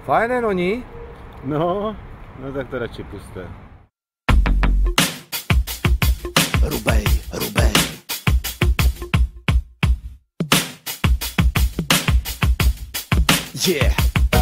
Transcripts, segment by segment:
Fajné, no ní? No tak to radši puste. Rubej. Yeah.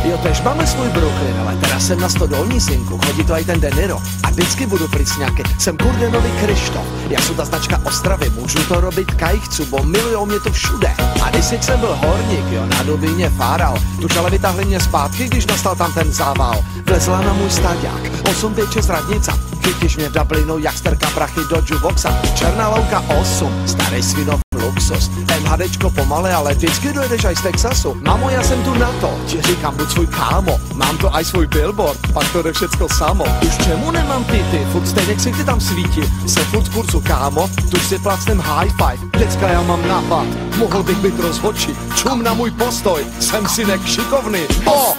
Jo, tež máme svůj Brooklyn, ale teraz jsem na stodolní, synku, chodí to aj ten Deniro. A vždycky budu prísňaky, jsem Kurdenový Krištof. Já jsou ta značka Ostravy, můžu to robit kaj chcu, bo milujou mě to všude. A když jsem byl horník, jo, na Dubíně fáral, tuž ale vytáhli mě zpátky, když nastal tam ten zával. Vlezla na můj staďák, 856 radnica, chytíš mě v Dublinu, jak sterka prachy do jukeboxa. Černá louka 8, starý svinov luxus. MHDčko pomalé, ale vždycky dojedeš aj z Texasu. Mamo, já jsem tu na to, ti říkám, buď svůj kámo. Mám to aj svůj billboard, pak to jde všecko samo. Už čemu nemám ty, furt stejně si ty tam svítí. Jsem furt v kurzu, kámo, tuž si placnem high five. Děcka, já mám nápad, mohl bych být rozhodčí. Čum na můj postoj, jsem synek šikovný. Oh!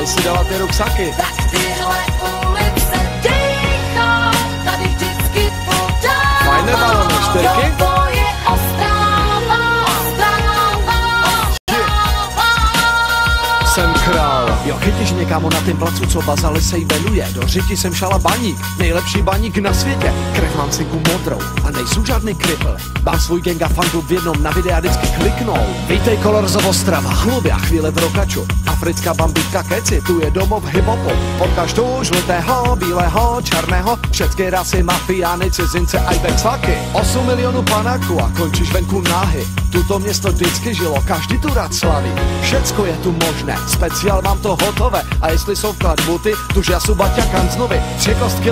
Si dala ty ruksaky. Tak tyhle ulice dejchá, tady vždycky podám. Fajné balony, čtyřky? To je Ostrava. Jsem král. Jo, chytíš někámo na tým placu, co Bazali se jmenuje. Do řiti jsem šala baník, nejlepší baník na světě. Krev mám synku modrou a nejsou žádný kripl. Mám svůj gang a fanklub v jednom, na videa vždycky kliknou. Vítej Colors Ostrava, chlubia chvíle v rokaču. Africká bambitka keci, tu je domov hip-hopu. Potkáš tu žlutého, bílého, černého, všetky rasy, mafiány, cizince a vexlaky. 8 milionů panáků a končíš venku náhy. Tuto město vždycky žilo, každý tu rád slaví. Všecko je tu možné, speciál mám to hotové. A jestli jsou vklad buty, tuž já jsou Baťa Kancnovi, 3 kostky